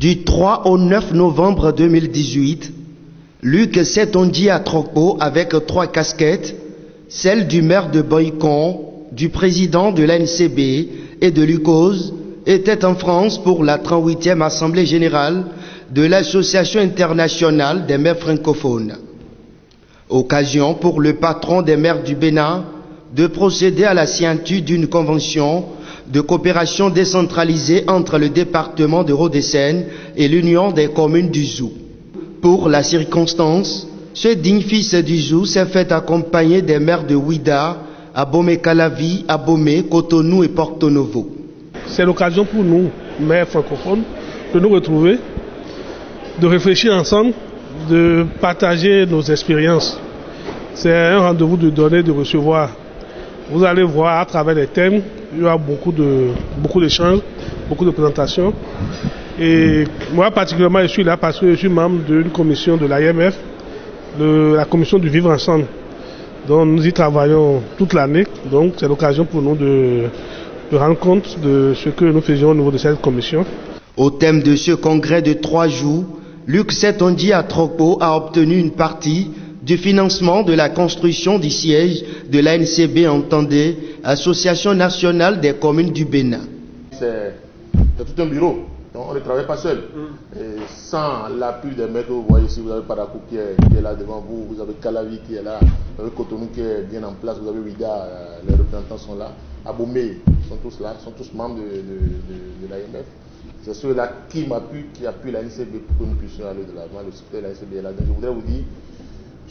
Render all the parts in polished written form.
Du 3 au 9 novembre 2018, Luc Setonji Atrokpo avec 3 casquettes, celle du maire de Boycon, du président de l'ANCB et de l'UCOS, était en France pour la 38e Assemblée générale de l'Association internationale des maires francophones. Occasion pour le patron des maires du Bénin de procéder à la signature d'une convention de coopération décentralisée entre le département de Haut-des-Seine et l'Union des communes du Zou. Pour la circonstance, ce digne fils du Zou s'est fait accompagner des maires de Ouida, Abomey-Calavi, Abomey, Cotonou et Porto Novo. C'est l'occasion pour nous, maires francophones, de nous retrouver, de réfléchir ensemble, de partager nos expériences. C'est un rendez-vous de donner, de recevoir. Vous allez voir à travers les thèmes, il y aura beaucoup d'échanges, beaucoup de présentations. Et moi particulièrement, je suis là parce que je suis membre d'une commission de l'AMF, de la commission du Vivre Ensemble. Donc nous y travaillons toute l'année. Donc c'est l'occasion pour nous de rendre compte de ce que nous faisions au niveau de cette commission. Au thème de ce congrès de 3 jours, Luc Setonji Atrokpo a obtenu une partie du financement de la construction du siège de l'ANCB Entendez, Association nationale des communes du Bénin. C'est tout un bureau, donc on ne travaille pas seul. Et sans l'appui des maîtres, vous voyez ici, vous avez Parakou qui est là devant vous, vous avez Calavi qui est là, vous avez Cotonou qui est bien en place, vous avez Ouida, les représentants sont là, Abomey sont tous là, sont tous membres de l'AMF. C'est ceux-là qui m'appuient, qui appuient l'ANCB pour que nous puissions aller de l'avant. Le secrétaire de l'ANCB est là. Donc je voudrais vous dire,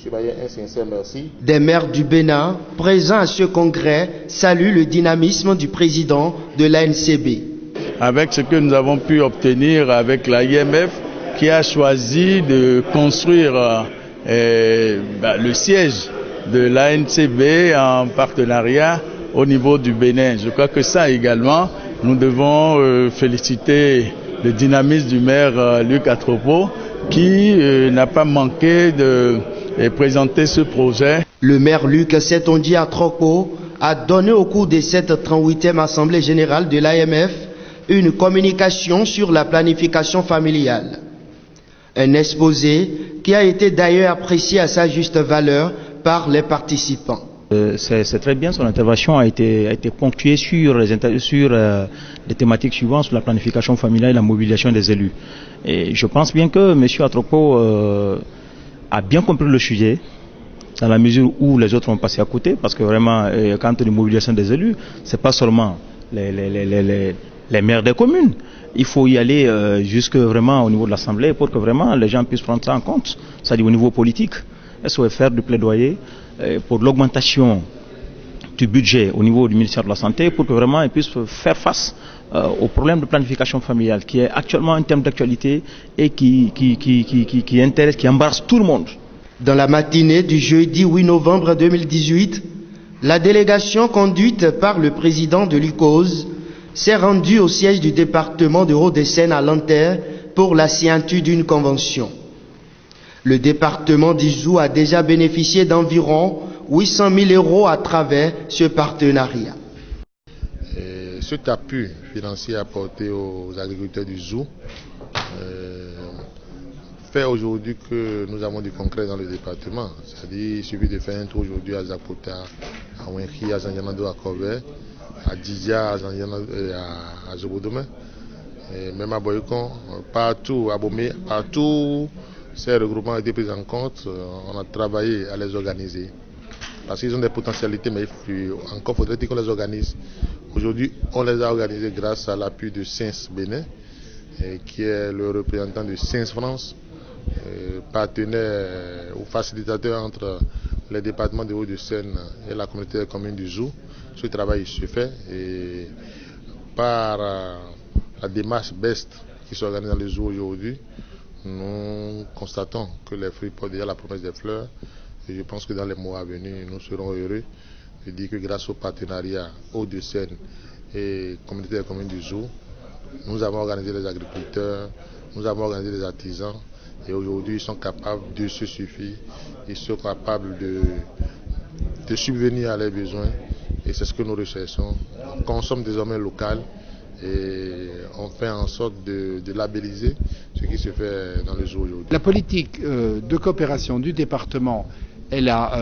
M. Baye, un sincère merci. Des maires du Bénin, présents à ce congrès, saluent le dynamisme du président de l'ANCB. Avec ce que nous avons pu obtenir avec l'AMF, qui a choisi de construire le siège de l'ANCB en partenariat au niveau du Bénin. Je crois que ça également, nous devons féliciter le dynamisme du maire Luc Atrokpo qui n'a pas manqué de présenter ce projet. Le maire Luc Setonji Atrokpo a donné au cours de cette 38e Assemblée générale de l'AMF une communication sur la planification familiale. Un exposé qui a été d'ailleurs apprécié à sa juste valeur par les participants. C'est très bien, son intervention a été ponctuée sur les thématiques suivantes, sur la planification familiale et la mobilisation des élus. Et je pense bien que M. Atrokpo a bien compris le sujet, dans la mesure où les autres ont passé à côté, parce que vraiment, quand on dit mobilisation des élus, c'est pas seulement les maires des communes. Il faut y aller jusque vraiment au niveau de l'Assemblée pour que vraiment les gens puissent prendre ça en compte, c'est-à-dire au niveau politique. Est-ce qu'on va faire du plaidoyer pour l'augmentation du budget au niveau du ministère de la Santé pour que vraiment ils puissent faire face au problème de planification familiale qui est actuellement un thème d'actualité et qui intéresse, qui embarrasse tout le monde. Dans la matinée du jeudi 8 novembre 2018, la délégation conduite par le président de l'UCOS s'est rendue au siège du département de Haut-des-Seine à Nanterre pour la signature d'une convention. Le département du Zou a déjà bénéficié d'environ 800 000 euros à travers ce partenariat. Cet appui financier apporté aux agriculteurs du Zou fait aujourd'hui que nous avons du concret dans le département. C'est-à-dire qu'il suffit de faire un tour aujourd'hui à Zapota, à Wenki, à Zanjanado, à Corbeil, à Didia, à Zobodome, même à Boycon, partout, à Bomé, partout. Ces regroupements ont été pris en compte, on a travaillé à les organiser. Parce qu'ils ont des potentialités, mais encore faudrait-il qu'on les organise. Aujourd'hui, on les a organisés grâce à l'appui de SINS Bénin, qui est le représentant de SINS France, partenaire ou facilitateur entre les départements de Hauts-de-Seine et la communauté des communes du Zou. Ce travail se fait et par la démarche BEST qui s'organise dans le Zou aujourd'hui, nous constatons que les fruits portent déjà la promesse des fleurs et je pense que dans les mois à venir, nous serons heureux de dire que grâce au partenariat Hauts-de-Seine et communauté des communes du Zou, nous avons organisé les agriculteurs, nous avons organisé les artisans et aujourd'hui ils sont capables de se suffire, ils sont capables de subvenir à leurs besoins et c'est ce que nous recherchons. On consomme désormais local et on fait en sorte de labelliser ce qui se fait dans le zoo aujourd'hui. La politique de coopération du département, elle a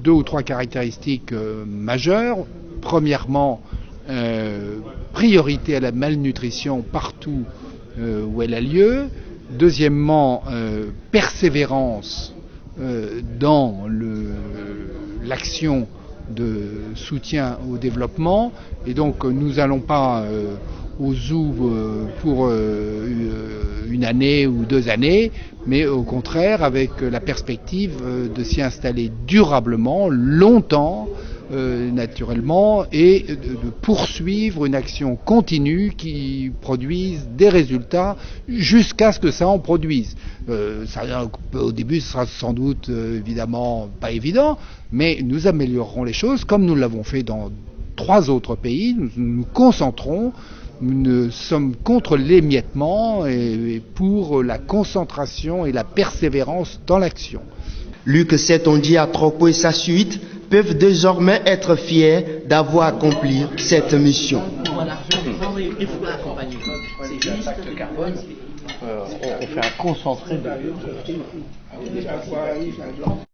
2 ou 3 caractéristiques majeures. Premièrement, priorité à la malnutrition partout où elle a lieu. Deuxièmement, persévérance dans l'action de soutien au développement. Et donc nous n'allons pas au zoo pour une année ou 2 années, mais au contraire avec la perspective de s'y installer durablement, longtemps, naturellement, et de poursuivre une action continue qui produise des résultats jusqu'à ce que ça en produise. Au début, ce sera sans doute évidemment pas évident, mais nous améliorerons les choses comme nous l'avons fait dans 3 autres pays. Nous nous concentrons. Nous sommes contre l'émiettement et pour la concentration et la persévérance dans l'action. Luc Setonji Atrokpo et sa suite peuvent désormais être fiers d'avoir accompli cette mission. Voilà, il faut l'accompagner. C'est juste carbone. On fait un concentré de